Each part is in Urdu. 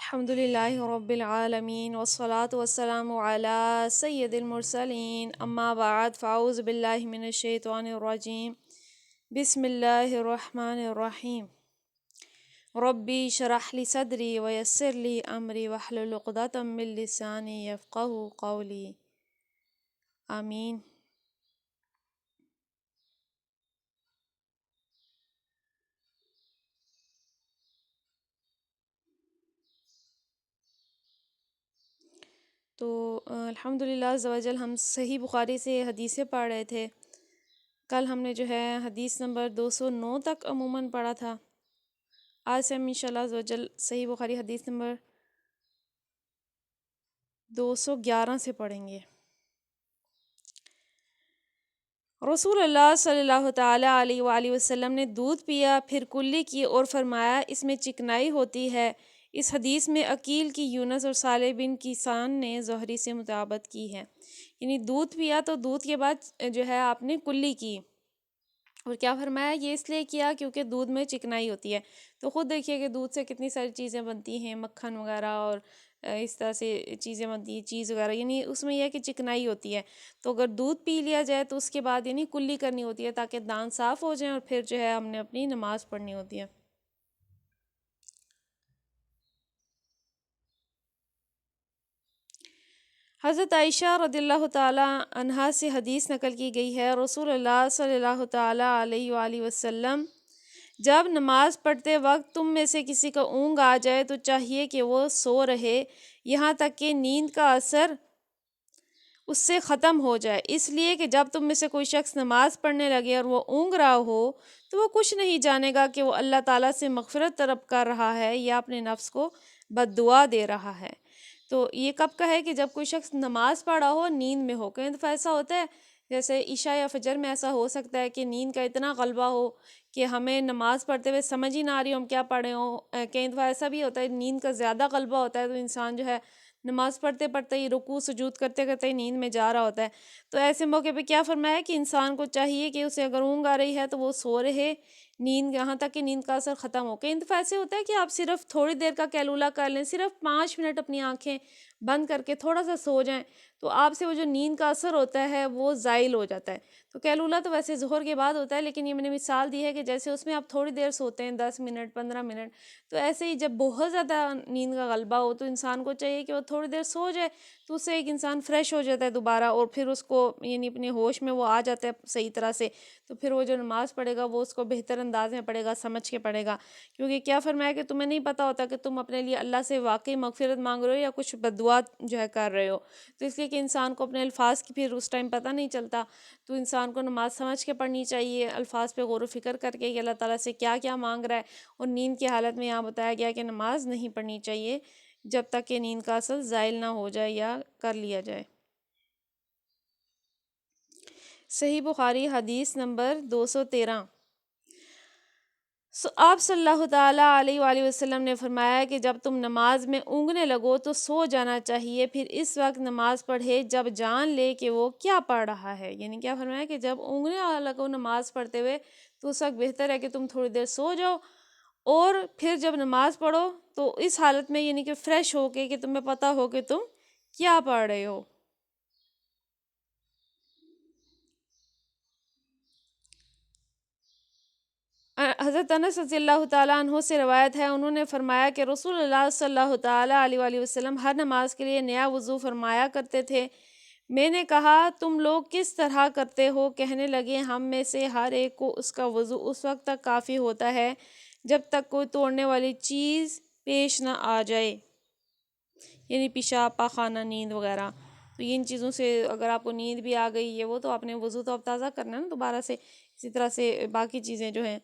الحمد للہ رب العالمین والصلاة والسلام علی سید المرسلین اما بعد فاعوذ باللہ من الشیطان الرجیم بسم اللہ الرحمن الرحیم ربی شرح لی صدری ویسر لی امری واحلل عقدۃ من لسانی یفقہوا قولی آمین۔ تو الحمدللہ عز و جل ہم صحیح بخاری سے حدیثیں پڑھ رہے تھے۔ کل ہم نے جو ہے حدیث نمبر 209 تک عموماً پڑھا تھا۔ آج سے ہم انشاءاللہ عز و جل صحیح بخاری حدیث نمبر 211 سے پڑھیں گے۔ رسول اللہ صلی اللہ تعالیٰ علیہ وآلہ وسلم نے دودھ پیا، پھر کلی کی اور فرمایا اس میں چکنائی ہوتی ہے۔ اس حدیث میں عقیل کی یونس اور صالح بن کیسان نے زہری سے مطابقت کی ہے، یعنی دودھ پیا تو دودھ کے بعد جو ہے آپ نے کلی کی، اور کیا فرمایا یہ اس لیے کیا کیونکہ دودھ میں چکنائی ہوتی ہے۔ تو خود دیکھیے کہ دودھ سے کتنی ساری چیزیں بنتی ہیں، مکھن وغیرہ اور اس طرح سے چیزیں بنتی ہیں، چیز وغیرہ، یعنی اس میں یہ ہے کہ چکنائی ہوتی ہے۔ تو اگر دودھ پی لیا جائے تو اس کے بعد یعنی کلی کرنی ہوتی ہے تاکہ دانت صاف ہو جائیں، اور پھر جو ہے ہم نے اپنی نماز پڑھنی ہوتی ہے۔ حضرت عائشہ رضی اللہ تعالیٰ عنہا سے حدیث نقل کی گئی ہے، رسول اللہ صلی اللہ تعالیٰ علیہ وآلہ وسلم جب نماز پڑھتے وقت تم میں سے کسی کا اونگ آ جائے تو چاہیے کہ وہ سو رہے یہاں تک کہ نیند کا اثر اس سے ختم ہو جائے، اس لیے کہ جب تم میں سے کوئی شخص نماز پڑھنے لگے اور وہ اونگ رہا ہو تو وہ کچھ نہیں جانے گا کہ وہ اللہ تعالیٰ سے مغفرت طلب کر رہا ہے یا اپنے نفس کو بد دعا دے رہا ہے۔ تو یہ کب کا ہے کہ جب کوئی شخص نماز پڑھا ہو نیند میں ہو، کئی دفعہ ایسا ہوتا ہے جیسے عشاء یا فجر میں ایسا ہو سکتا ہے کہ نیند کا اتنا غلبہ ہو کہ ہمیں نماز پڑھتے ہوئے سمجھ ہی نہ آ رہی ہو ہم کیا پڑھے ہوں۔ کئی دفعہ ایسا بھی ہوتا ہے نیند کا زیادہ غلبہ ہوتا ہے تو انسان جو ہے نماز پڑھتے پڑھتے ہی رکوع سجود کرتے کرتے ہی نیند میں جا رہا ہوتا ہے۔ تو ایسے موقع پہ کیا فرمایا کہ انسان کو چاہیے کہ اسے اگر اونگ آ رہی ہے تو وہ سو رہے نیند یہاں تک کہ نیند کا اثر ختم ہو۔ کئی دفعہ ایسے ہوتا ہے کہ آپ صرف تھوڑی دیر کا قیلولہ کر لیں، صرف 5 منٹ اپنی آنکھیں بند کر کے تھوڑا سا سو جائیں تو آپ سے وہ جو نیند کا اثر ہوتا ہے وہ زائل ہو جاتا ہے۔ تو قیلولہ تو ویسے ظہر کے بعد ہوتا ہے، لیکن یہ میں نے مثال دی ہے کہ جیسے اس میں آپ تھوڑی دیر سوتے ہیں 10 منٹ 15 منٹ، تو ایسے ہی جب بہت زیادہ نیند کا غلبہ ہو تو انسان کو چاہیے کہ وہ تھوڑی دیر سو جائے، تو اس سے ایک انسان فریش ہو جاتا ہے دوبارہ، اور پھر اس کو یعنی اپنے ہوش میں وہ آ جاتا ہے صحیح طرح سے، تو پھر وہ جو نماز پڑھے گا وہ اس کو بہتر انداز میں پڑھے گا، سمجھ کے پڑھے گا۔ کیونکہ کیا فرمایا کہ تمہیں نہیں پتہ ہوتا کہ تم اپنے لیے اللہ سے واقعی مغفرت مانگ رہے ہو یا کچھ بد دعا جو ہے کر رہے ہو۔ تو اس لیے کہ انسان کو اپنے الفاظ کی پھر اس ٹائم پتہ نہیں چلتا، تو انسان کو نماز سمجھ کے پڑھنی چاہیے، الفاظ پہ غور و فکر کر کے کہ اللہ تعالیٰ سے کیا کیا مانگ رہا ہے۔ اور نیند کی حالت میں یہاں بتایا گیا کہ نماز نہیں پڑھنی چاہیے جب تک کہ نیند کا اثر زائل نہ ہو جائے یا کر لیا جائے۔ صحیح بخاری حدیث نمبر 213۔ آپ صلی اللہ تعالیٰ علیہ وآلہ وسلم نے فرمایا کہ جب تم نماز میں اونگنے لگو تو سو جانا چاہیے، پھر اس وقت نماز پڑھے جب جان لے کہ وہ کیا پڑھ رہا ہے۔ یعنی کیا فرمایا کہ جب اونگنے لگو نماز پڑھتے ہوئے تو اس وقت بہتر ہے کہ تم تھوڑی دیر سو جاؤ، اور پھر جب نماز پڑھو تو اس حالت میں یعنی کہ فریش ہو کے کہ تمہیں پتہ ہو کہ تم کیا پڑھ رہے ہو۔ حضرت انس رضی اللہ تعالیٰ عنہ سے روایت ہے، انہوں نے فرمایا کہ رسول اللہ صلی اللہ تعالیٰ علیہ وآلہ وسلم ہر نماز کے لیے نیا وضو فرمایا کرتے تھے۔ میں نے کہا تم لوگ کس طرح کرتے ہو؟ کہنے لگے ہم میں سے ہر ایک کو اس کا وضو اس وقت تک کافی ہوتا ہے جب تک کوئی توڑنے والی چیز پیش نہ آ جائے، یعنی پیشاب پاخانہ نیند وغیرہ۔ تو ان چیزوں سے اگر آپ کو نیند بھی آ گئی ہے وہ تو آپ نے وضو تو اب تازہ کرنا ہے نا دوبارہ سے، اسی طرح سے باقی چیزیں جو ہیں۔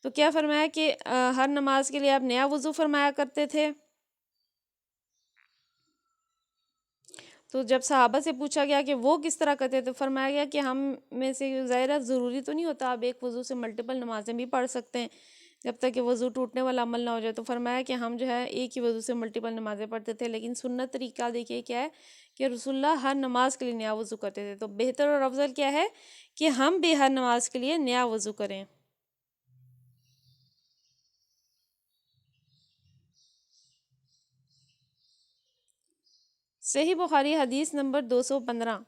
تو کیا فرمایا کہ ہر نماز کے لیے آپ نیا وضو فرمایا کرتے تھے۔ تو جب صحابہ سے پوچھا گیا کہ وہ کس طرح کرتے تو فرمایا گیا کہ ہم میں سے ظاہرہ ضروری تو نہیں ہوتا آپ ایک وضو سے ملٹیپل نمازیں بھی پڑھ سکتے ہیں جب تک کہ وضو ٹوٹنے والا عمل نہ ہو جائے۔ تو فرمایا کہ ہم جو ہے ایک ہی وضو سے ملٹیپل نمازیں پڑھتے تھے، لیکن سنت طریقہ دیکھیے کیا ہے کہ رسول اللہ ہر نماز کے لیے نیا وضو کرتے تھے۔ تو بہتر اور افضل کیا ہے کہ ہم بھی ہر نماز کے لیے نیا وضو کریں۔ صحیح بخاری حدیث نمبر 215۔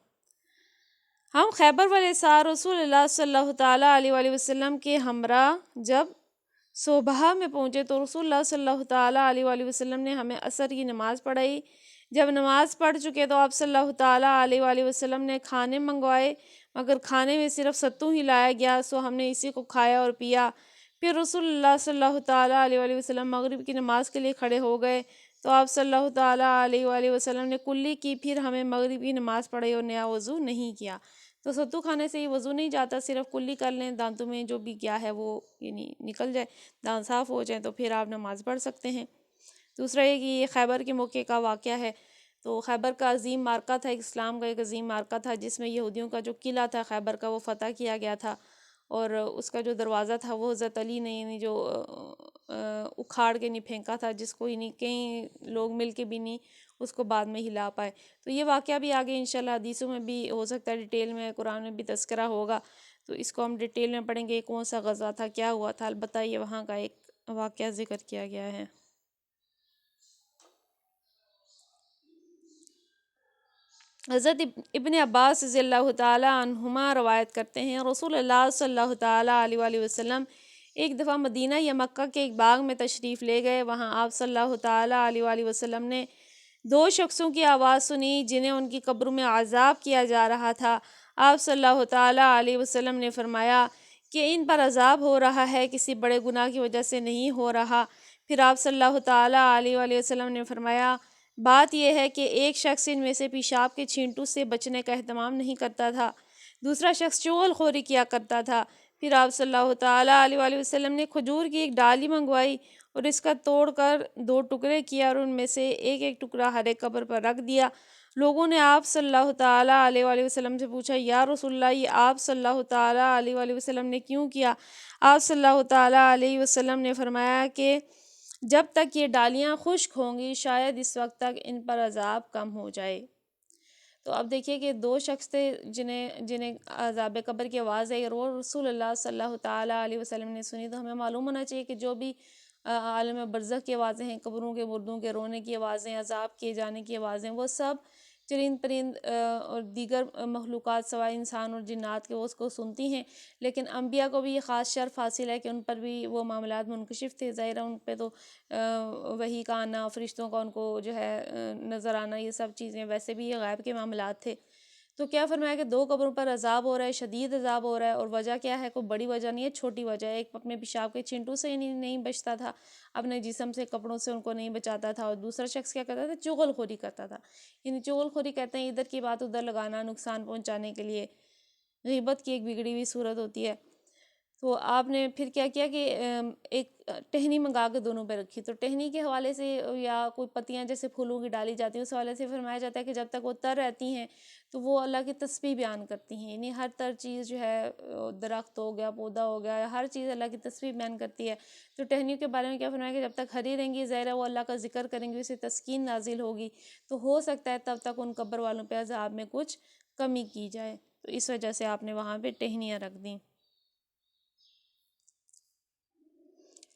ہم خیبر والحصار رسول اللہ صلی اللہ تعالیٰ علیہ وآلہ وسلم کے ہمراہ جب صبح میں پہنچے تو رسول اللہ صلی اللہ تعالیٰ علیہ وآلہ وسلم نے ہمیں عصر کی نماز پڑھائی۔ جب نماز پڑھ چکے تو آپ صلی اللہ تعالیٰ علیہ وآلہ وسلم نے کھانے منگوائے، مگر کھانے میں صرف ستو ہی لایا گیا، سو ہم نے اسی کو کھایا اور پیا۔ پھر رسول اللہ صلی اللہ تعالیٰ علیہ وآلہ وسلم مغرب کی نماز کے لیے کھڑے ہو گئے تو آپ صلی اللہ تعالیٰ علیہ وآلہ وسلم نے کلی کی، پھر ہمیں مغرب کی نماز پڑھائی اور نیا وضو نہیں کیا۔ تو ستو کھانے سے یہ وضو نہیں جاتا، صرف کلی کر لیں، دانتوں میں جو بھی کیا ہے وہ یعنی نکل جائے، دانت صاف ہو جائیں تو پھر آپ نماز پڑھ سکتے ہیں۔ دوسرا یہ کہ یہ خیبر کے موقع کا واقعہ ہے۔ تو خیبر کا عظیم معرکہ تھا، اسلام کا ایک عظیم معرکہ تھا جس میں یہودیوں کا جو قلعہ تھا خیبر کا وہ فتح کیا گیا تھا، اور اس کا جو دروازہ تھا وہ حضرت علی نے یعنی جو اکھاڑ کے نہیں پھینکا تھا، جس کو یعنی کئی لوگ مل کے بھی نہیں اس کو بعد میں ہلا پائے۔ تو یہ واقعہ بھی آگے انشاءاللہ حدیثوں میں بھی ہو سکتا ہے، ڈیٹیل میں قرآن میں بھی تذکرہ ہوگا، تو اس کو ہم ڈیٹیل میں پڑھیں گے کون سا غزوہ تھا، کیا ہوا تھا، البتہ یہ وہاں کا ایک واقعہ ذکر کیا گیا ہے۔ حضرت ابن عباس رضی اللہ تعالیٰ عنہما روایت کرتے ہیں، رسول اللہ صلی اللہ تعالیٰ علیہ وآلہ وسلم ایک دفعہ مدینہ یا مکہ کے ایک باغ میں تشریف لے گئے۔ وہاں آپ صلی اللہ تعالیٰ علیہ وآلہ وسلم نے دو شخصوں کی آواز سنی جنہیں ان کی قبروں میں عذاب کیا جا رہا تھا۔ آپ صلی اللہ تعالیٰ علیہ وسلم نے فرمایا کہ ان پر عذاب ہو رہا ہے، کسی بڑے گناہ کی وجہ سے نہیں ہو رہا۔ پھر آپ صلی اللہ تعالیٰ علیہ وآلہ وسلم نے فرمایا بات یہ ہے کہ ایک شخص ان میں سے پیشاب کے چھینٹوں سے بچنے کا اہتمام نہیں کرتا تھا، دوسرا شخص چغل خوری کیا کرتا تھا۔ پھر آپ صلی اللہ تعالیٰ علیہ وآلہ وسلم نے کھجور کی ایک ڈالی منگوائی اور اس کا توڑ کر دو ٹکڑے کیا اور ان میں سے ایک ایک ٹکڑا ہر ایک قبر پر رکھ دیا۔ لوگوں نے آپ صلی اللہ تعالیٰ علیہ وآلہ وسلم سے پوچھا یا رسول اللہ یہ آپ صلی اللہ تعالیٰ علیہ وآلہ وسلم نے کیوں کیا؟ آپ صلی اللہ تعالیٰ علیہ وسلم نے فرمایا کہ جب تک یہ ڈالیاں خشک ہوں گی شاید اس وقت تک ان پر عذاب کم ہو جائے۔ تو اب دیکھیے کہ دو شخص تھے جنہیں عذاب قبر کی آواز ہے اور رسول اللہ صلی اللہ تعالیٰ علیہ وسلم نے سنی۔ تو ہمیں معلوم ہونا چاہیے کہ جو بھی عالم برزخ کی آوازیں ہیں، قبروں کے مردوں کے رونے کی آوازیں، عذاب کیے جانے کی آوازیں، وہ سب چرند پرند اور دیگر مخلوقات سوائے انسان اور جنات کے وہ اس کو سنتی ہیں، لیکن انبیاء کو بھی یہ خاص شرف حاصل ہے کہ ان پر بھی وہ معاملات منکشف تھے۔ ظاہر ہے ان پہ تو وحی کا آنا، فرشتوں کا ان کو جو ہے نظر آنا، یہ سب چیزیں ویسے بھی یہ غیب کے معاملات تھے۔ تو کیا فرمایا کہ دو قبروں پر عذاب ہو رہا ہے، شدید عذاب ہو رہا ہے، اور وجہ کیا ہے؟ کوئی بڑی وجہ نہیں ہے، چھوٹی وجہ ہے۔ ایک اپنے پیشاب کے چھینٹوں سے نہیں بچتا تھا، اپنے جسم سے کپڑوں سے ان کو نہیں بچاتا تھا، اور دوسرا شخص کیا کرتا تھا؟ چغل خوری کرتا تھا۔ یعنی چغل خوری کہتے ہیں ادھر کی بات ادھر لگانا، نقصان پہنچانے کے لیے، غیبت کی ایک بگڑی ہوئی صورت ہوتی ہے۔ تو آپ نے پھر کیا کیا کہ ایک ٹہنی منگا کے دونوں پہ رکھی، تو ٹہنی کے حوالے سے یا کوئی پتیاں جیسے پھولوں کی ڈالی جاتی ہیں اس حوالے سے فرمایا جاتا ہے کہ جب تک وہ تر رہتی ہیں تو وہ اللہ کی تسبیح بیان کرتی ہیں، یعنی ہر تر چیز جو ہے درخت ہو گیا، پودا ہو گیا، ہر چیز اللہ کی تسبیح بیان کرتی ہے۔ تو ٹہنیوں کے بارے میں کیا فرمایا کہ جب تک ہری رہیں گی ظاہر ہے وہ اللہ کا ذکر کریں گے، اسے تسکین نازل ہوگی، تو ہو سکتا ہے تب تک ان قبر والوں پہ عذاب میں کچھ کمی کی جائے، تو اس وجہ سے آپ نے وہاں پہ ٹہنیاں رکھ دیں۔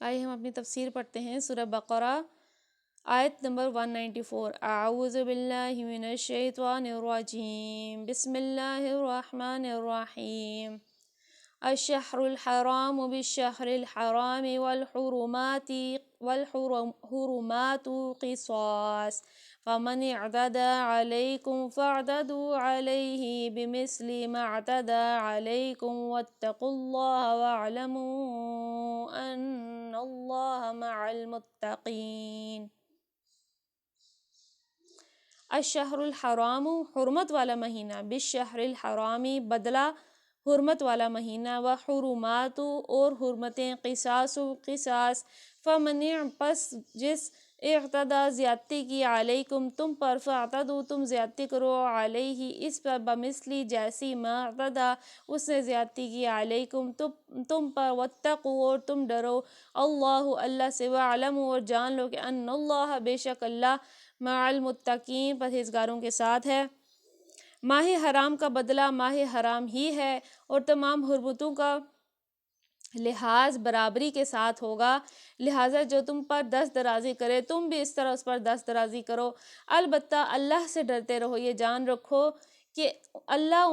آئیے ہم اپنی تفسیر پڑھتے ہیں۔ سورہ بقرہ آیت نمبر 194۔ اعوذ باللہ من الشیطان الرجیم، بسم اللہ الرحمن الرحیم۔ الشہر الحرام بالشہر الحرام والحرمات قصاص فمن اعتدى عليكم فاعتدوا عليه بمثل ما اعتدى عليكم واتقوا الله واعلموا ان الله مع المتقين۔ الشہر الحرام حرمت والا مہینہ، بالشہر الحرامی بدلہ حرمت والا مہینہ، وحرمات اور حرمتیں، قصاص قصاص، فمن پس جس اعتدى زیادتی کی، علیکم تم پر، فاعتدوا تم زیادتی کرو، علیہ اس پر، بمثلی جیسی، ما اعتدى اس نے زیادتی کی، علیکم تم پر، واتقوا اور تم ڈرو، اللہ اللہ سے، وعلموا اور جان لو کہ ان اللہ بے شک اللہ، مع المتقین پرہیزگاروں کے ساتھ ہے۔ ماہ حرام کا بدلہ ماہ حرام ہی ہے، اور تمام حرمتوں کا لحاظ برابری کے ساتھ ہوگا، لہٰذا جو تم پر دست درازی کرے تم بھی اس طرح اس پر دست درازی کرو۔ البتہ اللہ سے ڈرتے رہو، یہ جان رکھو کہ اللہ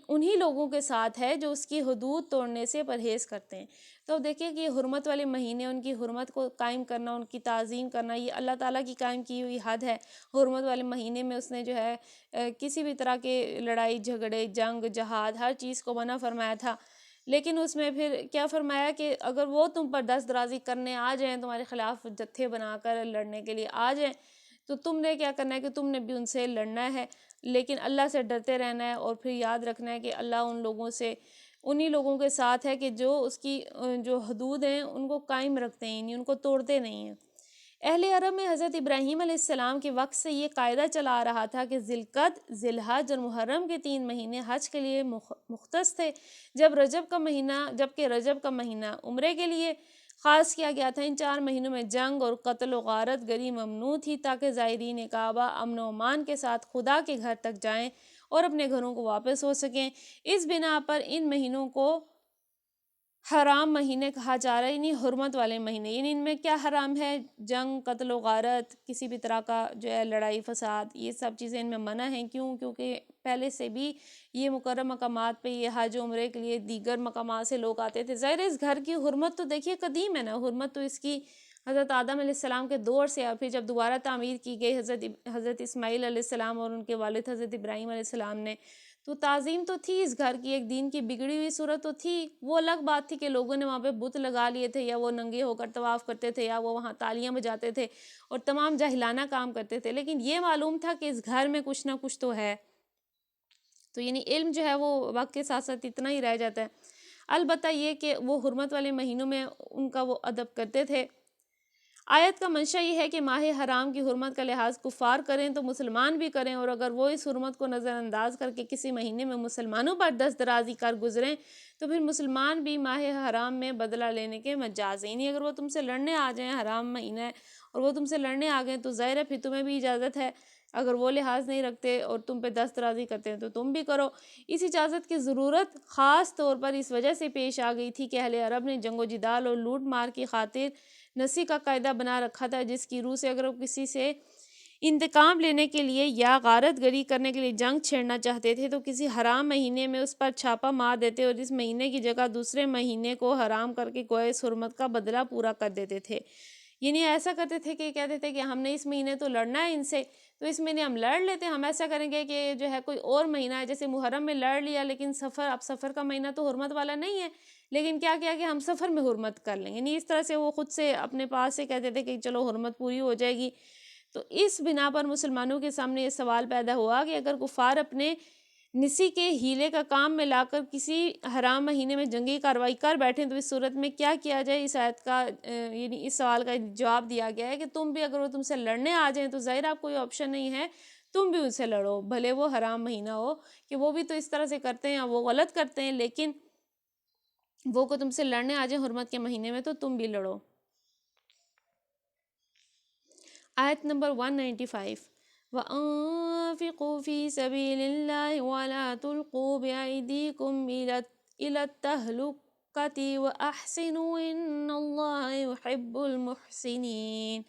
انہی لوگوں کے ساتھ ہے جو اس کی حدود توڑنے سے پرہیز کرتے ہیں۔ تو دیکھیں کہ یہ حرمت والے مہینے، ان کی حرمت کو قائم کرنا، ان کی تعظیم کرنا، یہ اللہ تعالیٰ کی قائم کی ہوئی حد ہے۔ حرمت والے مہینے میں اس نے جو ہے کسی بھی طرح کے لڑائی جھگڑے، جنگ، جہاد، ہر چیز کو منع فرمایا تھا، لیکن اس میں پھر کیا فرمایا کہ اگر وہ تم پر دست درازی کرنے آ جائیں، تمہارے خلاف جتھے بنا کر لڑنے کے لیے آ جائیں، تو تم نے کیا کرنا ہے کہ تم نے بھی ان سے لڑنا ہے، لیکن اللہ سے ڈرتے رہنا ہے، اور پھر یاد رکھنا ہے کہ اللہ انہی لوگوں کے ساتھ ہے کہ جو اس کی جو حدود ہیں ان کو قائم رکھتے ہیں، یعنی ان کو توڑتے نہیں ہیں۔ اہل عرب میں حضرت ابراہیم علیہ السلام کے وقت سے یہ قاعدہ چلا آ رہا تھا کہ ذی القعد، ذی الحج اور محرم کے 3 مہینے حج کے لیے مختص تھے، جبکہ رجب کا مہینہ عمرے کے لیے خاص کیا گیا تھا۔ ان 4 مہینوں میں جنگ اور قتل و غارت گری ممنوع تھی تاکہ زائرین کعبہ امن و امان کے ساتھ خدا کے گھر تک جائیں اور اپنے گھروں کو واپس ہو سکیں۔ اس بنا پر ان مہینوں کو حرام مہینے کہا جا رہا ہے، یعنی حرمت والے مہینے، یعنی ان میں کیا حرام ہے؟ جنگ، قتل و غارت، کسی بھی طرح کا جو ہے لڑائی فساد، یہ سب چیزیں ان میں منع ہیں۔ کیونکہ پہلے سے بھی یہ مقرر مقامات پہ یہ حج و عمرے کے لیے دیگر مقامات سے لوگ آتے تھے۔ ظاہر اس گھر کی حرمت تو دیکھیے قدیم ہے نا، حرمت تو اس کی حضرت آدم علیہ السلام کے دور سے، اور پھر جب دوبارہ تعمیر کی گئی حضرت اسماعیل علیہ السلام اور ان کے والد حضرت ابراہیم علیہ السلام نے، تو تعظیم تو تھی اس گھر کی، ایک دین کی بگڑی ہوئی صورت تو تھی۔ وہ الگ بات تھی کہ لوگوں نے وہاں پہ بت لگا لیے تھے، یا وہ ننگے ہو کر طواف کرتے تھے، یا وہ وہاں تالیاں بجاتے تھے اور تمام جاہلانہ کام کرتے تھے، لیکن یہ معلوم تھا کہ اس گھر میں کچھ نہ کچھ تو ہے۔ تو یعنی علم جو ہے وہ وقت کے ساتھ ساتھ اتنا ہی رہ جاتا ہے۔ البتہ یہ کہ وہ حرمت والے مہینوں میں ان کا وہ ادب کرتے تھے۔ آیت کا منشا یہ ہے کہ ماہ حرام کی حرمت کا لحاظ کفار کریں تو مسلمان بھی کریں، اور اگر وہ اس حرمت کو نظر انداز کر کے کسی مہینے میں مسلمانوں پر دست درازی کر گزریں تو پھر مسلمان بھی ماہ حرام میں بدلہ لینے کے مجاز ہیں۔ یعنی اگر وہ تم سے لڑنے آ جائیں، حرام مہینہ ہے اور وہ تم سے لڑنے آ گئے، تو ظاہر ہے پھر تمہیں بھی اجازت ہے، اگر وہ لحاظ نہیں رکھتے اور تم پہ دست درازی کرتے ہیں تو تم بھی کرو۔ اس اجازت کی ضرورت خاص طور پر اس وجہ سے پیش آ گئی تھی کہ اہل عرب نے جنگ و جدال اور لوٹ مار کی خاطر نسی کا قاعدہ بنا رکھا تھا، جس کی روح سے اگر وہ کسی سے انتقام لینے کے لیے یا غارت گری کرنے کے لیے جنگ چھیڑنا چاہتے تھے تو کسی حرام مہینے میں اس پر چھاپا مار دیتے، اور اس مہینے کی جگہ دوسرے مہینے کو حرام کر کے گویا اس حرمت کا بدلہ پورا کر دیتے تھے۔ یعنی ایسا کرتے تھے کہ کہتے تھے کہ ہم نے اس مہینے تو لڑنا ہے ان سے، تو اس مہینے ہم لڑ لیتے ہیں، ہم ایسا کریں گے کہ جو ہے کوئی اور مہینہ ہے، جیسے محرم میں لڑ لیا، لیکن اب سفر کا مہینہ تو حرمت والا نہیں ہے، لیکن کیا کیا کہ ہم سفر میں حرمت کر لیں، یعنی اس طرح سے وہ خود سے اپنے پاس سے کہتے تھے کہ چلو حرمت پوری ہو جائے گی۔ تو اس بنا پر مسلمانوں کے سامنے یہ سوال پیدا ہوا کہ اگر کفار اپنے نسی کے ہیلے کا کام میں لا کر کسی حرام مہینے میں جنگی کارروائی کر بیٹھیں تو اس صورت میں کیا کیا جائے؟ اس آیت کا یعنی اس سوال کا جواب دیا گیا ہے کہ تم بھی اگر وہ تم سے لڑنے آ جائیں تو ظاہر آپ کوئی آپشن نہیں ہے، تم بھی ان سے لڑو، بھلے وہ حرام مہینہ ہو، کہ وہ بھی تو اس طرح سے کرتے ہیں، وہ غلط کرتے ہیں، لیکن وہ کو تم سے لڑنے آ جائیں حرمت کے مہینے میں تو تم بھی لڑو۔ آیت نمبر 195، وَأَنفِقُوا فِي سَبِيلِ اللَّهِ وَلَا تُلْقُوا بِأَيْدِيكُمْ إِلَى التَّهْلُكَةِ وَأَحْسِنُوا إِنَّ اللَّهَ يُحِبُّ الْمُحْسِنِينَ۔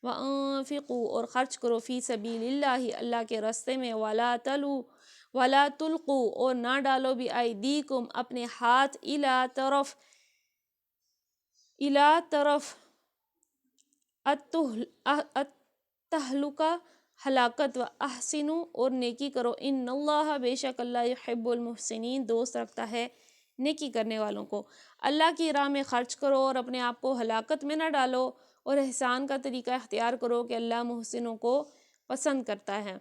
وَأَنفِقُوا، اور خرچ کرو، فی سبیل اللہ، اللہ کے راستے میں، وَلَا تُلْقُوا، اور نہ ڈالو، بِأَيْدِيكُمْ، اپنے ہاتھ، طرف التہلکہ، ہلاکت، و احسنوا، اور نیکی کرو، ان اللہ، بے شک اللہ، یحب المحسنین، دوست رکھتا ہے نیکی کرنے والوں کو۔ اللہ کی راہ میں خرچ کرو اور اپنے آپ کو ہلاکت میں نہ ڈالو، اور احسان کا طریقہ اختیار کرو کہ اللہ محسنوں کو پسند کرتا ہے۔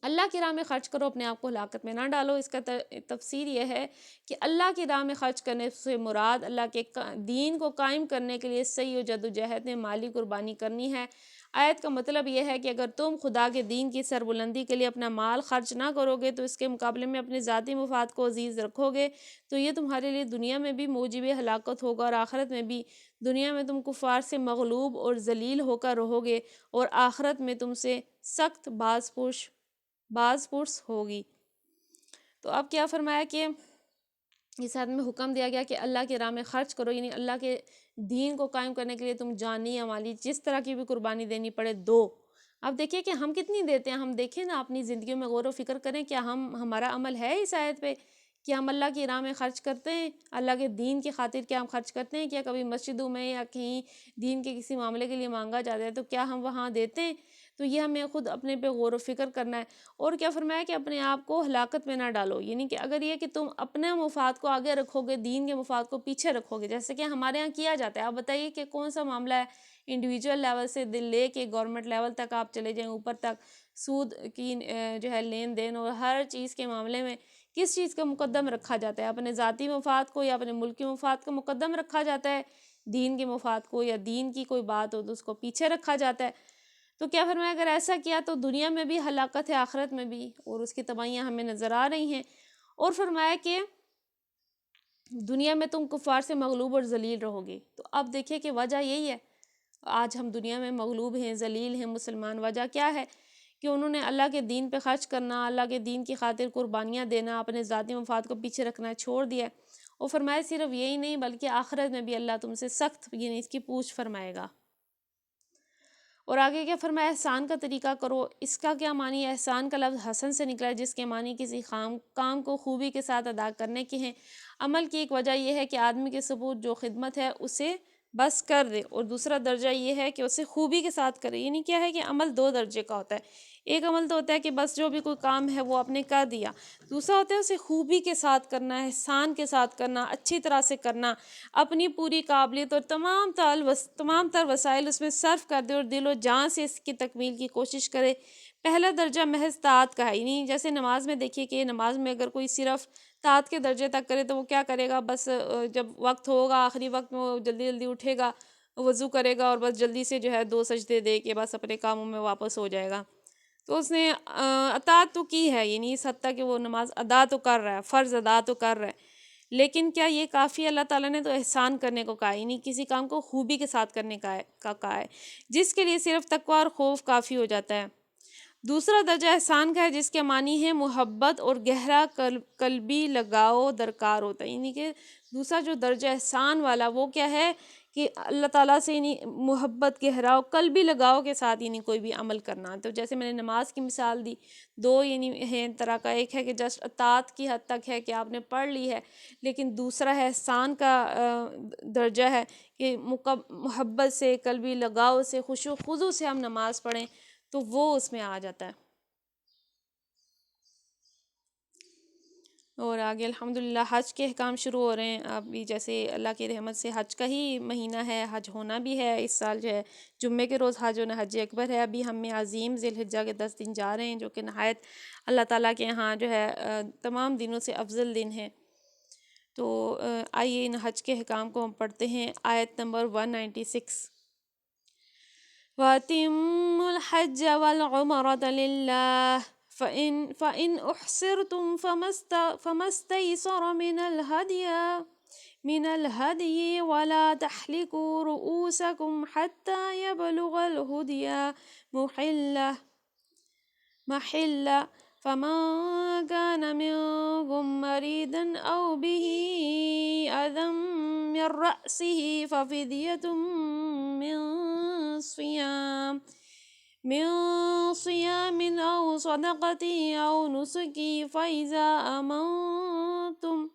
اللہ کی راہ میں خرچ کرو، اپنے آپ کو ہلاکت میں نہ ڈالو۔ اس کا تفسیر یہ ہے کہ اللہ کی راہ میں خرچ کرنے سے مراد اللہ کے دین کو قائم کرنے کے لیے صحیح و جدوجہد میں مالی قربانی کرنی ہے۔ آیت کا مطلب یہ ہے کہ اگر تم خدا کے دین کی سربلندی کے لیے اپنا مال خرچ نہ کرو گے تو اس کے مقابلے میں اپنے ذاتی مفاد کو عزیز رکھو گے تو یہ تمہارے لیے دنیا میں بھی موجب ہلاکت ہوگا اور آخرت میں بھی۔ دنیا میں تم کفار سے مغلوب اور ذلیل ہو کر رہو گے، اور آخرت میں تم سے سخت باز پرس ہوگی۔ تو اب کیا فرمایا کہ اس آیت میں حکم دیا گیا کہ اللہ کی راہ میں خرچ کرو، یعنی اللہ کے دین کو قائم کرنے کے لیے تم جانی یا مالی جس طرح کی بھی قربانی دینی پڑے دو۔ اب دیکھیے کہ ہم کتنی دیتے ہیں، ہم دیکھیں نا اپنی زندگیوں میں غور و فکر کریں، کیا ہمارا عمل ہے اس آیت پہ کہ ہم اللہ کی راہ میں خرچ کرتے ہیں، اللہ کے دین کی خاطر کیا ہم خرچ کرتے ہیں؟ کیا کبھی مسجدوں میں یا کہیں دین کے کسی معاملے کے لیے مانگا جاتا ہے تو کیا ہم وہاں دیتے ہیں؟ تو یہ ہمیں خود اپنے پہ غور و فکر کرنا ہے۔ اور کیا فرمایا کہ اپنے آپ کو ہلاکت میں نہ ڈالو، یعنی کہ اگر یہ کہ تم اپنے مفاد کو آگے رکھو گے، دین کے مفاد کو پیچھے رکھو گے، جیسے کہ ہمارے ہاں کیا جاتا ہے۔ آپ بتائیے کہ کون سا معاملہ ہے انڈیویجول لیول سے دل لے کے گورنمنٹ لیول تک آپ چلے جائیں، اوپر تک سود کی جو ہے لین دین اور ہر چیز کے معاملے میں کس چیز کا مقدم رکھا جاتا ہے؟ اپنے ذاتی مفاد کو یا اپنے ملک کے مفاد کو مقدم رکھا جاتا ہے؟ دین کے مفاد کو یا دین کی کوئی بات ہو تو اس کو پیچھے رکھا جاتا ہے؟ تو کیا فرمایا اگر ایسا کیا تو دنیا میں بھی ہلاکت ہے، آخرت میں بھی، اور اس کی تباہیاں ہمیں نظر آ رہی ہیں۔ اور فرمایا کہ دنیا میں تم کفار سے مغلوب اور ذلیل رہو گے۔ تو اب دیکھیں کہ وجہ یہی ہے، آج ہم دنیا میں مغلوب ہیں، ذلیل ہیں مسلمان۔ وجہ کیا ہے؟ کہ انہوں نے اللہ کے دین پہ خرچ کرنا، اللہ کے دین کی خاطر قربانیاں دینا، اپنے ذاتی مفاد کو پیچھے رکھنا چھوڑ دیا۔ اور فرمایا صرف یہی نہیں بلکہ آخرت میں بھی اللہ تم سے سخت، یعنی اس کی پوچھ فرمائے گا۔ اور آگے کیا فرمایا؟ احسان کا طریقہ کرو۔ اس کا کیا معنی ہے؟ احسان کا لفظ حسن سے نکلا ہے، جس کے معنی کسی کام کو خوبی کے ساتھ ادا کرنے کے ہیں۔ عمل کی ایک وجہ یہ ہے کہ آدمی کے ثبوت جو خدمت ہے اسے بس کر دے، اور دوسرا درجہ یہ ہے کہ اسے خوبی کے ساتھ کرے۔ یعنی کیا ہے کہ عمل دو درجے کا ہوتا ہے۔ ایک عمل تو ہوتا ہے کہ بس جو بھی کوئی کام ہے وہ آپ نے کر دیا، دوسرا ہوتا ہے اسے خوبی کے ساتھ کرنا، احسان کے ساتھ کرنا، اچھی طرح سے کرنا، اپنی پوری قابلیت اور تمام تر وسائل اس میں صرف کر دے اور دل و جان سے اس کی تکمیل کی کوشش کرے۔ پہلا درجہ محض طاعت کا ہے، یعنی جیسے نماز میں دیکھیے کہ نماز میں اگر کوئی صرف طاعت کے درجے تک کرے تو وہ کیا کرے گا؟ بس جب وقت ہوگا آخری وقت میں وہ جلدی جلدی اٹھے گا، وضو کرے گا اور بس جلدی سے جو ہے 2 سجدے دے کے بس اپنے کاموں میں واپس ہو جائے گا۔ تو اس نے اطاعت تو کی ہے، یعنی اس حد تک کہ وہ نماز ادا تو کر رہا ہے، فرض ادا تو کر رہا ہے، لیکن کیا یہ کافی؟ اللہ تعالیٰ نے تو احسان کرنے کو کہا ہے، یعنی کسی کام کو خوبی کے ساتھ کرنے کا کہا ہے، جس کے لیے صرف تقویٰ اور خوف کافی ہو جاتا ہے۔ دوسرا درجہ احسان کا ہے جس کے معنی ہے محبت اور گہرا قلبی لگاؤ درکار ہوتا ہے، یعنی کہ دوسرا جو درجہ احسان والا وہ کیا ہے کہ اللہ تعالیٰ سے یعنی محبت، گہراؤ، قلبی لگاؤ کے ساتھ یعنی کوئی بھی عمل کرنا۔ تو جیسے میں نے نماز کی مثال دی، دو یعنی ہیں طرح کا، ایک ہے کہ جسٹ اطاعت کی حد تک ہے کہ آپ نے پڑھ لی ہے، لیکن دوسرا ہے احسان کا درجہ ہے کہ محبت سے، قلبی لگاؤ سے، خشوع و خضوع سے ہم نماز پڑھیں، تو وہ اس میں آ جاتا ہے۔ اور آگے الحمدللہ حج کے احکام شروع ہو رہے ہیں ابھی، جیسے اللہ کی رحمت سے حج کا ہی مہینہ ہے، حج ہونا بھی ہے اس سال، جو ہے جمعے کے روز حج ہونا، حج اکبر ہے۔ ابھی ہم میں عظیم ذی الحجہ کے 10 دن جا رہے ہیں، جو کہ نہایت اللہ تعالیٰ کے یہاں جو ہے تمام دنوں سے افضل دن ہے۔ تو آئیے ان حج کے احکام کو ہم پڑھتے ہیں۔ آیت نمبر 196، وَأَتِمُّوا الْحَجَّ وَالْعُمْرَةَ لِلَّهِ فَإِنْ أُحْصِرْتُمْ فَمَا اسْتَيْسَرَ مِنَ الْهَدْيِ وَلَا تَحْلِقُوا رُؤُوسَكُمْ حَتَّى يَبْلُغَ الْهُدْيَ مَحِلَّهُ فَمَنْ كَانَ مِنْكُمْ مَرِيضًا أَوْ بِهِ أَذًى مِنْ رَأْسِهِ فَفِدْيَةٌ من صيام أو صدقة أو نسك فإذا أمنتم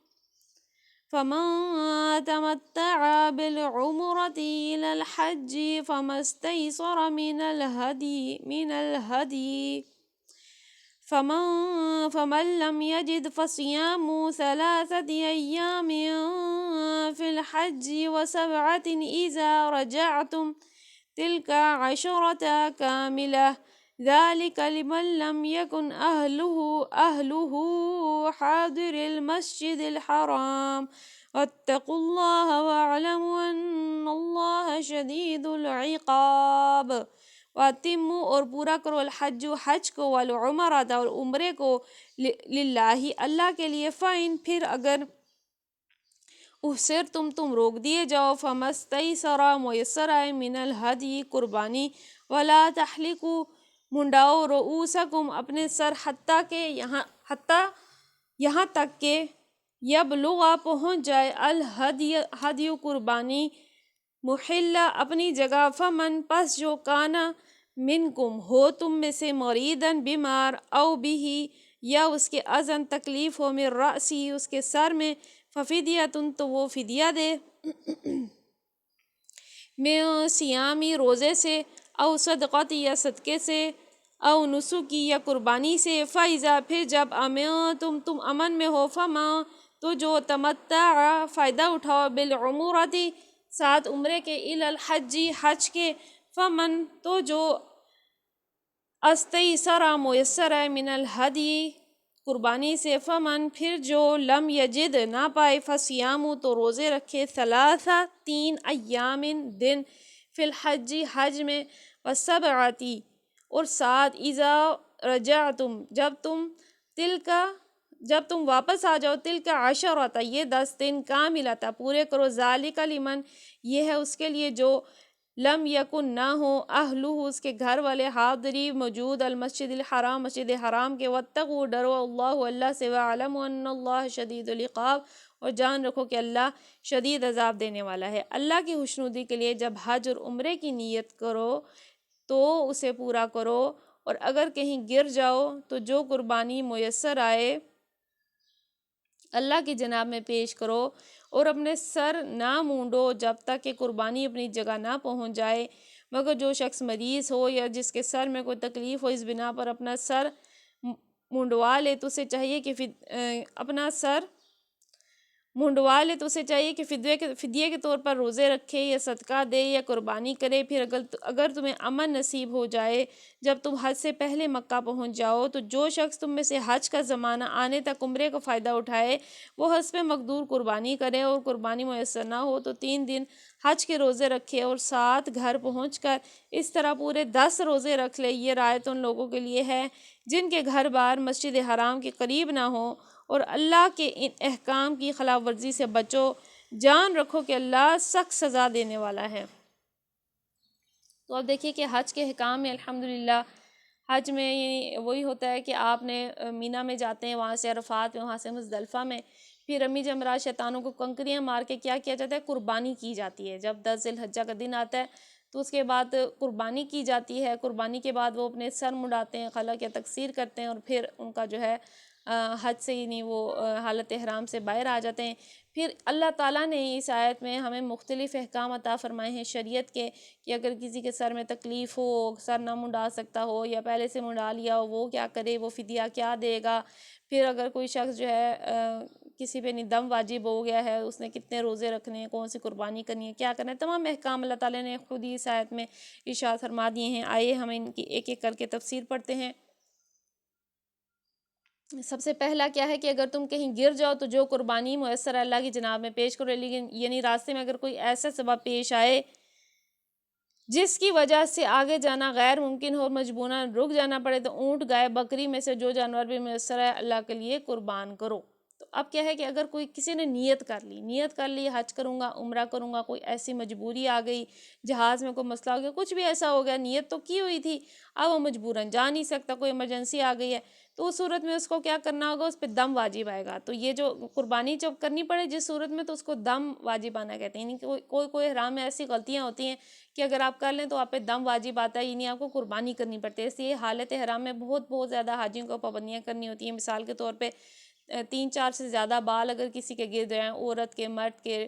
فمن تمتع بالعمرة إلى الحج فما استيسر من الهدي فمن لم يجد فصيام 3 أيام في الحج و7 إذا رجعتم تلك 10 كاملة ذلك لمن لم يكن أهله حاضر المسجد الحرام واتقوا الله واعلموا أن الله شديد العقاب۔ وَأَتِمُّوا اور پورا کرو الحج حج کو، والعمرۃ اور عمرے کو، للہ اللہ کے لیے، فَإِن پھر اگر تم روک دیے جاؤ، فَمَسْتَيْسَرَ میسر آئے، من الہدی قربانی، وَلَا تَحْلِقُوا منڈاؤ، رؤوسکم اپنے سر، حتیٰ یہاں تک کہ یبلغ پہنچ جائے الہدی قربانی محلہ اپنی جگہ فمن پس جو کانا منکم ہو تم میں سے مریدن بیمار او بھی یا اس کے اذن تکلیف ہو من رأسی اس کے سر میں ففدیتن تو وہ فدیہ دے میں سیامی روزے سے او صدقات یا صدقے سے او نسکی یا قربانی سے فائزہ پھر جب تم امن میں ہو فما تو جو تمتع فائدہ اٹھاؤ بالعمرتی ساتھ عمرے کے الحجی حج کے فمن تو جو استیسر میسر ہے من الہدی قربانی سے فمن پھر جو لم یجد نہ پائے فصیام تو روزے رکھے 3 ایام دن فی الحجی حج میں وسبعتی اور 7 اذا رجعتم جب تم واپس آ جاؤ تلک عشرۃ یہ 10 دن کاملۃ پورے کرو ذالک لمن یہ ہے اس کے لیے جو لم یکن نہ ہو اہلہ اس کے گھر والے حاضری موجود المسجد الحرام مسجد حرام کے واتقوا ڈرو اللہ سے وعلموا ان اللہ شدید العقاب اور جان رکھو کہ اللہ شدید عذاب دینے والا ہے۔ اللہ کی خوشنودی کے لیے جب حج اور عمرے کی نیت کرو تو اسے پورا کرو اور اگر کہیں گر جاؤ تو جو قربانی میسر آئے اللہ کی جناب میں پیش کرو اور اپنے سر نہ مونڈو جب تک کہ قربانی اپنی جگہ نہ پہنچ جائے، مگر جو شخص مریض ہو یا جس کے سر میں کوئی تکلیف ہو اس بنا پر اپنا سر مونڈوا لے تو اسے چاہیے کہ فدیے کے طور پر روزے رکھے یا صدقہ دے یا قربانی کرے۔ پھر اگر تمہیں امن نصیب ہو جائے جب تم حج سے پہلے مکہ پہنچ جاؤ تو جو شخص تم میں سے حج کا زمانہ آنے تک عمرے کا فائدہ اٹھائے وہ حسب مقدور قربانی کرے، اور قربانی میسر نہ ہو تو 3 دن حج کے روزے رکھے اور 7 گھر پہنچ کر اس طرح پورے 10 روزے رکھ لے۔ یہ رعایت ان لوگوں کے لیے ہے جن کے گھر بار مسجد حرام کے قریب نہ ہو، اور اللہ کے ان احکام کی خلاف ورزی سے بچو، جان رکھو کہ اللہ سخت سزا دینے والا ہے۔ تو اب دیکھیے کہ حج کے احکام میں الحمدللہ حج میں وہی ہوتا ہے کہ آپ نے مینا میں جاتے ہیں، وہاں سے عرفات میں، وہاں سے مزدلفہ میں، پھر رمی جمرات شیطانوں کو کنکریاں مار کے کیا کیا جاتا ہے، قربانی کی جاتی ہے۔ جب 10 ذی الحجہ کا دن آتا ہے تو اس کے بعد قربانی کی جاتی ہے۔ قربانی کے بعد وہ اپنے سر مڈاتے ہیں، خلق یا تقصیر کرتے ہیں، اور پھر ان کا جو ہے حج سے وہ حالت احرام سے باہر آ جاتے ہیں۔ پھر اللہ تعالیٰ نے اس آیت میں ہمیں مختلف احکام عطا فرمائے ہیں شریعت کے، کہ اگر کسی کے سر میں تکلیف ہو، سر نہ منڈا سکتا ہو یا پہلے سے منڈا لیا ہو وہ کیا کرے، وہ فدیہ کیا دے گا۔ پھر اگر کوئی شخص جو ہے کسی پہ دم واجب ہو گیا ہے، اس نے کتنے روزے رکھنے ہیں، کون سی قربانی کرنی ہے، کیا کرنا ہے، تمام احکام اللہ تعالیٰ نے خود ہی اس آیت میں ارشاد فرما دیے ہیں۔ آئیے ہم ان کی ایک ایک کر کے تفسیر پڑھتے ہیں۔ سب سے پہلا کیا ہے کہ اگر تم کہیں گر جاؤ تو جو قربانی میسر اللہ کی جناب میں پیش کرو، لیکن یعنی راستے میں اگر کوئی ایسا سبب پیش آئے جس کی وجہ سے آگے جانا غیر ممکن ہو اور مجبوراً رک جانا پڑے تو اونٹ، گائے، بکری میں سے جو جانور بھی میسر ہے اللہ کے لیے قربان کرو۔ تو اب کیا ہے کہ اگر کسی نے نیت کر لی حج کروں گا، عمرہ کروں گا، کوئی ایسی مجبوری آ گئی، جہاز میں کوئی مسئلہ ہو گیا، کچھ بھی ایسا ہو گیا، نیت تو کی ہوئی تھی، اب وہ مجبوراً جا نہیں سکتا، کوئی ایمرجنسی آ گئی ہے، تو اس صورت میں اس کو کیا کرنا ہوگا، اس پہ دم واجب آئے گا۔ تو یہ جو قربانی جب کرنی پڑے جس صورت میں تو اس کو دم واجب آنا کہتے ہیں، یعنی کوئی احرام میں ایسی غلطیاں ہوتی ہیں کہ اگر آپ کر لیں تو آپ پہ دم واجب آتا ہے، یعنی آپ کو قربانی کرنی پڑتی ہے۔ اس لیے حالت احرام میں بہت زیادہ حاجیوں کو پابندیاں کرنی ہوتی ہیں۔ مثال کے طور پہ 3-4 سے زیادہ بال اگر کسی کے گر جائیں، عورت کے، مرد کے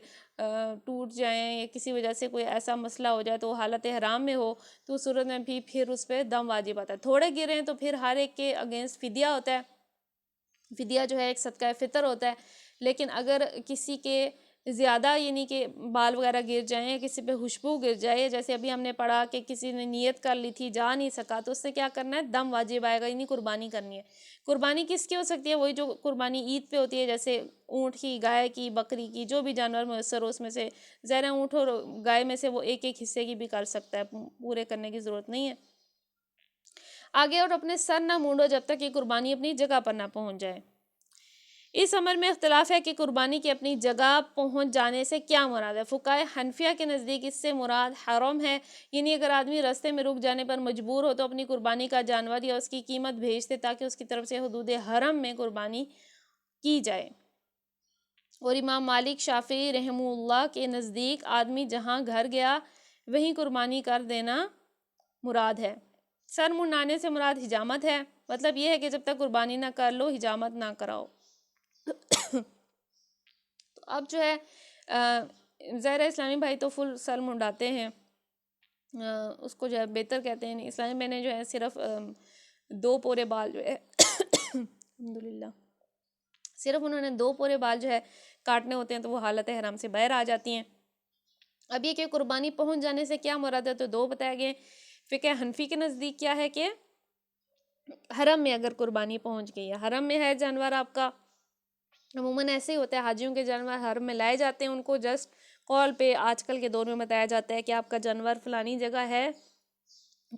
ٹوٹ جائیں یا کسی وجہ سے کوئی ایسا مسئلہ ہو جائے تو وہ حالت احرام میں ہو تو اس صورت میں بھی پھر اس پہ دم واجب آتا ہے۔ تھوڑے گریں تو پھر ہر ایک کے اگینسٹ فدیہ ہوتا ہے، فدیہ جو ہے ایک صدقہ فطر ہوتا ہے۔ لیکن اگر کسی کے زیادہ یعنی کہ بال وغیرہ گر جائیں یا کسی پہ خوشبو گر جائے، جیسے ابھی ہم نے پڑھا کہ کسی نے نیت کر لی تھی جا نہیں سکا تو اس سے کیا کرنا ہے، دم واجب آئے گا، یعنی قربانی کرنی ہے۔ قربانی کس کی ہو سکتی ہے، وہی جو قربانی عید پہ ہوتی ہے، جیسے اونٹ کی، گائے کی، بکری کی، جو بھی جانور میسر ہو اس میں سے، ظاہر اونٹ اور گائے میں سے وہ ایک ایک حصے کی بھی کر سکتا ہے، پورے کرنے کی ضرورت نہیں ہے۔ آگے اور اپنے سر نہ مونڈو جب تک یہ قربانی اپنی جگہ پر نہ پہنچ جائے۔ اس امر میں اختلاف ہے کہ قربانی کی اپنی جگہ پہنچ جانے سے کیا مراد ہے۔ فقہائے حنفیہ کے نزدیک اس سے مراد حرم ہے، یعنی اگر آدمی راستے میں رک جانے پر مجبور ہو تو اپنی قربانی کا جانور یا اس کی قیمت بھیج دے تاکہ اس کی طرف سے حدود حرم میں قربانی کی جائے۔ اور امام مالک شافعی رحمہ اللہ کے نزدیک آدمی جہاں گھر گیا وہیں قربانی کر دینا مراد ہے۔ سر منڈانے سے مراد حجامت ہے، مطلب یہ ہے کہ جب تک قربانی نہ کر لو حجامت نہ کراؤ۔ تو اب جو ہے ظاہر اسلامی بھائی تو فل سر منڈاتے ہیں، اس کو جو ہے بہتر کہتے ہیں۔ اسلامی میں نے جو ہے صرف 2 پورے بال جو ہے الحمدللہ صرف انہوں نے 2 پورے بال جو ہے کاٹنے ہوتے ہیں تو وہ حالت احرام سے باہر آ جاتی ہیں۔ اب یہ کہ قربانی پہنچ جانے سے کیا مراد ہے، تو 2 بتائے گئے۔ فقہ حنفی کے نزدیک کیا ہے کہ حرم میں اگر قربانی پہنچ گئی ہے، حرم میں ہے جانور آپ کا، عموماً ایسے ہی ہوتا ہے حاجیوں کے جانور حرم میں لائے جاتے ہیں، ان کو جسٹ کال پہ آج کل کے دور میں بتایا جاتا ہے کہ آپ کا جانور فلانی جگہ ہے،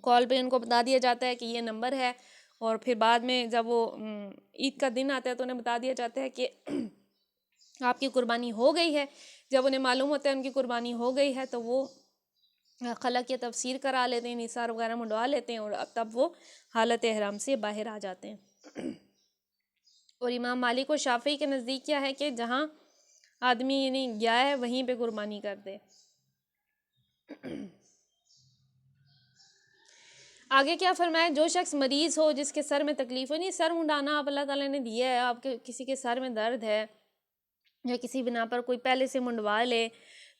کال پہ ان کو بتا دیا جاتا ہے کہ یہ نمبر ہے، اور پھر بعد میں جب وہ عید کا دن آتا ہے تو انہیں بتا دیا جاتا ہے کہ آپ کی قربانی ہو گئی ہے۔ جب انہیں معلوم ہوتا ہے ان کی قربانی ہو گئی ہے تو وہ خلق یا تفسیر کرا لیتے ہیں، نثار وغیرہ منڈوا لیتے ہیں، اور تب وہ حالت احرام سے باہر آ جاتے ہیں۔ اور امام مالک و شافعی کے نزدیک کیا ہے کہ جہاں آدمی یعنی گیا ہے وہیں پہ قربانی کر دے۔ آگے کیا فرمایا، جو شخص مریض ہو، جس کے سر میں تکلیف ہو، نہیں سر منڈانا آپ اللہ تعالیٰ نے دیا ہے، آپ کے کسی کے سر میں درد ہے یا کسی بنا پر کوئی پہلے سے منڈوا لے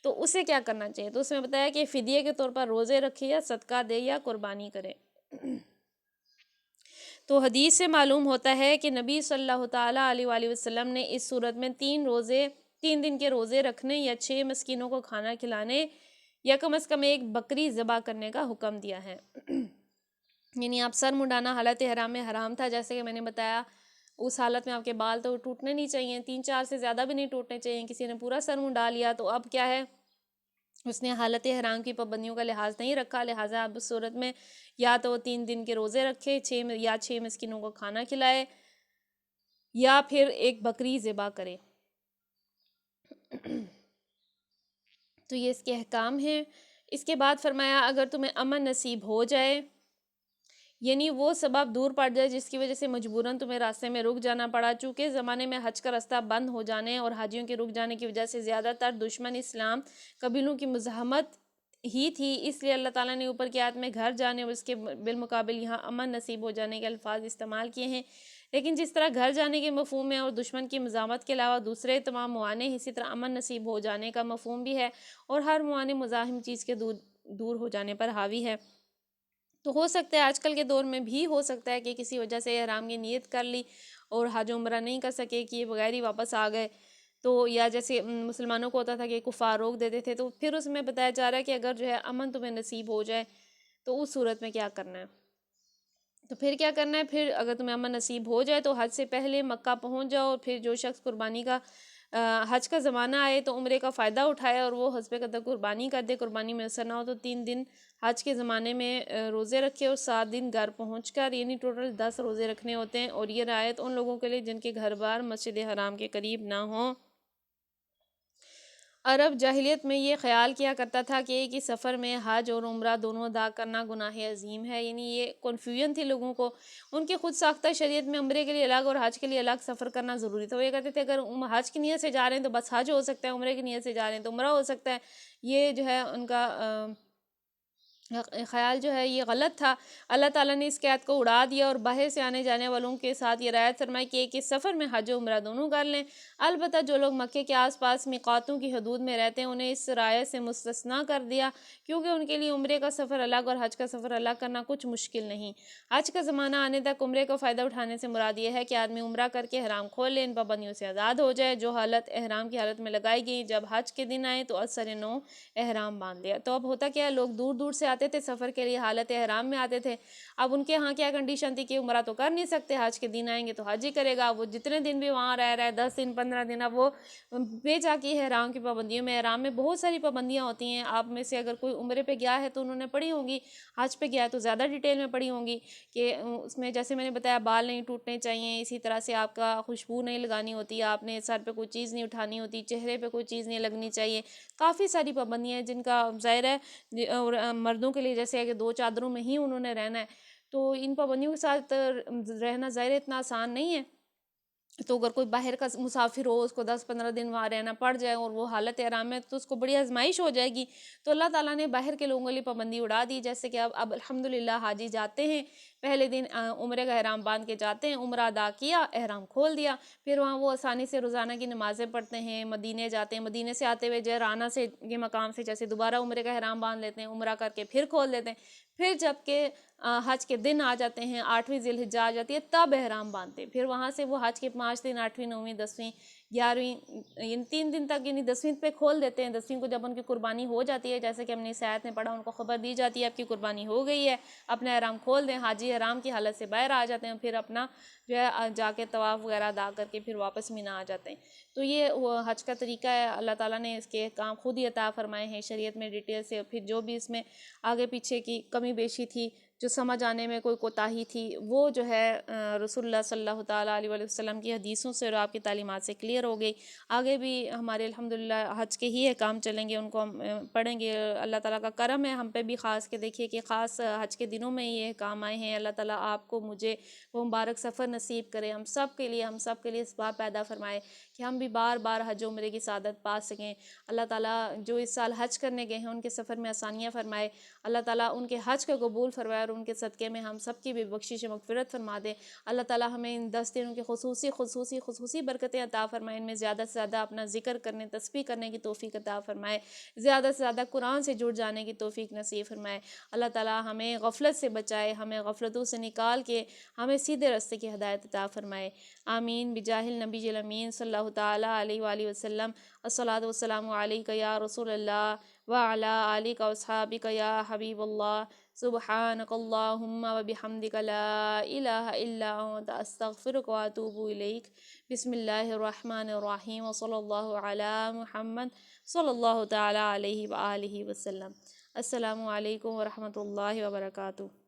تو اسے کیا کرنا چاہیے، تو اس میں بتایا کہ فدیے کے طور پر روزے رکھے یا صدقہ دے یا قربانی کرے۔ تو حدیث سے معلوم ہوتا ہے کہ نبی صلی اللہ تعالیٰ علیہ وآلہ وسلم نے اس صورت میں 3 دن کے روزے رکھنے یا 6 مسکینوں کو کھانا کھلانے یا کم از کم 1 بکری ذبح کرنے کا حکم دیا ہے۔ یعنی آپ سر منڈانا حالت احرام میں حرام تھا، جیسے کہ میں نے بتایا اس حالت میں آپ کے بال تو ٹوٹنے نہیں چاہیے، 3-4 سے زیادہ بھی نہیں ٹوٹنے چاہیے، کسی نے پورا سر منڈا لیا تو اب کیا ہے، اس نے حالت احرام کی پابندیوں کا لحاظ نہیں رکھا، لہٰذا اب اس صورت میں یا تو 3 دن کے روزے رکھے، 6 مسکینوں کو کھانا کھلائے یا پھر 1 بکری ذبح کرے۔ تو یہ اس کے احکام ہیں۔ اس کے بعد فرمایا اگر تمہیں امن نصیب ہو جائے، یعنی وہ سبب دور پڑ جائے جس کی وجہ سے مجبوراً تمہیں راستے میں رک جانا پڑا، چونکہ زمانے میں حج کا راستہ بند ہو جانے اور حاجیوں کے رک جانے کی وجہ سے زیادہ تر دشمن اسلام قبیلوں کی مزاحمت ہی تھی، اس لیے اللہ تعالیٰ نے اوپر کی آیت میں گھر جانے اور اس کے بالمقابل یہاں امن نصیب ہو جانے کے الفاظ استعمال کیے ہیں۔ لیکن جس طرح گھر جانے کے مفہوم ہے اور دشمن کی مزاحمت کے علاوہ دوسرے تمام موانع، اسی طرح امن نصیب ہو جانے کا مفہوم بھی ہے، اور ہر موانع مزاحم چیز کے دور ہو جانے پر حاوی ہے۔ تو ہو سکتا ہے آج کل کے دور میں بھی ہو سکتا ہے کہ کسی وجہ سے احرام کی نیت کر لی اور حج عمرہ نہیں کر سکے کہ یہ بغیر ہی واپس آ گئے، تو یا جیسے مسلمانوں کو ہوتا تھا کہ کفار روک دیتے تھے، تو پھر اس میں بتایا جا رہا ہے کہ اگر جو ہے امن تمہیں نصیب ہو جائے تو اس صورت میں کیا کرنا ہے، تو پھر کیا کرنا ہے، پھر اگر تمہیں امن نصیب ہو جائے تو حج سے پہلے مکہ پہنچ جاؤ، اور پھر جو شخص قربانی کا حج کا زمانہ آئے تو عمرے کا فائدہ اٹھائے اور وہ حسب قدر قربانی کر دے، قربانی میسر نہ ہو تو 3 دن حج کے زمانے میں روزے رکھے اور 7 دن گھر پہنچ کر، یعنی ٹوٹل 10 روزے رکھنے ہوتے ہیں، اور یہ رعایت ان لوگوں کے لیے جن کے گھر بار مسجد حرام کے قریب نہ ہوں۔ عرب جاہلیت میں یہ خیال کیا کرتا تھا کہ ایک ہی سفر میں حج اور عمرہ دونوں ادا کرنا گناہ عظیم ہے، یعنی یہ کنفیوژن تھی لوگوں کو، ان کی خود ساختہ شریعت میں عمرے کے لیے الگ اور حج کے لیے الگ سفر کرنا ضروری تھا۔ وہ یہ کہتے تھے اگر حج کی نیت سے جا رہے ہیں تو بس حج ہو سکتا ہے، عمرے کی نیت سے جا رہے ہیں تو عمرہ ہو سکتا ہے، یہ جو ہے ان کا خیال جو ہے یہ غلط تھا۔ اللہ تعالیٰ نے اس قید کو اڑا دیا اور باہر سے آنے جانے والوں کے ساتھ یہ رعایت فرمائی کہ ایک اس سفر میں حج و عمرہ دونوں کر لیں۔ البتہ جو لوگ مکے کے آس پاس میقاتوں کی حدود میں رہتے ہیں انہیں اس رعایت سے مستثنیٰ کر دیا، کیونکہ ان کے لیے عمرے کا سفر الگ اور حج کا سفر الگ کرنا کچھ مشکل نہیں۔ حج کا زمانہ آنے تک عمرے کا فائدہ اٹھانے سے مراد یہ ہے کہ آدمی عمرہ کر کے احرام کھول لے، ان پابندیوں سے آزاد ہو جائے جو حالت احرام کی حالت میں لگائی گئی۔ جب حج کے دن آئے تو اثر نو احرام باندھ لیا۔ تو اب ہوتا کیا، لوگ دور دور سے آتے تھے سفر کے لیے، حالت احرام میں آتے تھے، اب ان کے ہاں کیا کنڈیشن تھی کہ عمرہ تو کر نہیں سکتے، حج کے دن آئیں گے تو حج ہی کرے گا، وہ جتنے دن بھی وہاں رہ رہے 10 دن 15 دن، اب وہ بے جا کی احرام کی پابندیوں میں۔ احرام میں بہت ساری پابندیاں ہوتی ہیں، آپ میں سے اگر کوئی عمرے پہ گیا ہے تو انہوں نے پڑھی ہوں گی، حج پہ گیا ہے تو زیادہ ڈیٹیل میں پڑھی ہوں گی کہ اس میں جیسے میں نے بتایا بال نہیں ٹوٹنے چاہیے، اسی طرح سے آپ کا خوشبو نہیں لگانی ہوتی، آپ نے سر پہ کوئی چیز نہیں اٹھانی ہوتی، چہرے پہ کوئی چیز نہیں لگنی چاہیے، کافی ساری پابندیاں ہیں جن کا ظاہر ہے، اور مردوں کے لیے جیسے ہے کہ 2 چادروں میں ہی انہوں نے رہنا ہے، تو ان پابندیوں کے ساتھ رہنا ظاہر اتنا آسان نہیں ہے، تو اگر کوئی باہر کا مسافر ہو، اس کو 10-15 دن وہاں رہنا پڑ جائے اور وہ حالت احرام میں، تو اس کو بڑی آزمائش ہو جائے گی۔ تو اللہ تعالیٰ نے باہر کے لوگوں کے لیے پابندی اڑا دی، جیسے کہ اب الحمدللہ حاجی جاتے ہیں، پہلے دن عمرے کا احرام باندھ کے جاتے ہیں، عمرہ ادا کیا، احرام کھول دیا، پھر وہاں وہ آسانی سے روزانہ کی نمازیں پڑھتے ہیں، مدینے جاتے ہیں، مدینے سے آتے ہوئے جعرانہ سے کے مقام سے جیسے دوبارہ عمرے کا احرام باندھ لیتے ہیں، عمرہ کر کے پھر کھول دیتے ہیں، پھر جب کہ حج کے دن آ جاتے ہیں، 8ویں ذی الحجہ آ جاتی ہے، تب احرام باندھتے ہیں۔ پھر وہاں سے وہ حج کے 5 دن، 8ویں، 9ویں، 10ویں، 11ویں، ان 3 دن تک، یعنی 10ویں پہ کھول دیتے ہیں۔ 10ویں کو جب ان کی قربانی ہو جاتی ہے، جیسے کہ ہم نے اس آیت میں پڑھا، ان کو خبر دی جاتی ہے آپ کی قربانی ہو گئی ہے، اپنا احرام کھول دیں، حاجی احرام کی حالت سے باہر آ جاتے ہیں، پھر اپنا جو ہے جا کے طواف وغیرہ ادا کر کے پھر واپس مینا آ جاتے ہیں۔ تو یہ وہ حج کا طریقہ ہے، اللہ تعالیٰ نے اس کے کام خود ہی عطا فرمائے ہیں شریعت میں ڈیٹیل سے، پھر جو بھی اس میں آگے پیچھے کی کمی بیشی تھی، جو سمجھ آنے میں کوئی کوتاہی تھی، وہ جو ہے رسول اللہ صلی اللہ تعالیٰ علیہ وسلم کی حدیثوں سے اور آپ کی تعلیمات سے کلیئر ہو گئی۔ آگے بھی ہمارے الحمدللہ حج کے ہی احکام چلیں گے، ان کو ہم پڑھیں گے۔ اللہ تعالیٰ کا کرم ہے ہم پہ بھی، خاص کے دیکھیے کہ خاص حج کے دنوں میں یہ احکام آئے ہیں۔ اللہ تعالیٰ آپ کو، مجھے وہ مبارک سفر نصیب کرے، ہم سب کے لیے اسباب پیدا فرمائے کہ ہم بھی بار بار حج و عمرے کی سعادت پا سکیں۔ اللہ تعالیٰ جو اس سال حج کرنے گئے ہیں ان کے سفر میں آسانیاں فرمائے، اللہ تعالیٰ ان کے حج کو قبول فرمائے اور ان کے صدقے میں ہم سب کی بھی بخشش و مغفرت فرما دے۔ اللہ تعالیٰ ہمیں ان 10 دنوں کی خصوصی برکتیں عطا فرمائے، ان میں زیادہ سے زیادہ اپنا ذکر کرنے، تسبیح کرنے کی توفیق عطا فرمائے، زیادہ سے زیادہ قرآن سے جڑ جانے کی توفیق نصیب فرمائے۔ اللہ تعالیٰ ہمیں غفلت سے بچائے، ہمیں غفلتوں سے نکال کے ہمیں سیدھے راستے کی ہدایت عطا فرمائے۔ آمین بجاہ النبی الامین صلی اللہ تعالیٰ علیہ وآلہ وسلم۔ الصلاۃ والسلام علیک یا رسول اللہ وعلی آلک واصحابک یا حبیب اللہ۔ سبحانک اللہم وبحمدک لا الہ الا انت استغفرک واتوب الیک۔ بسم اللہ الرحمن الرحیم وصلی اللہ علی محمد صلی اللہ تعالیٰ علیہ وآلہ وسلم۔ السلام علیکم ورحمۃ اللہ وبرکاتہ۔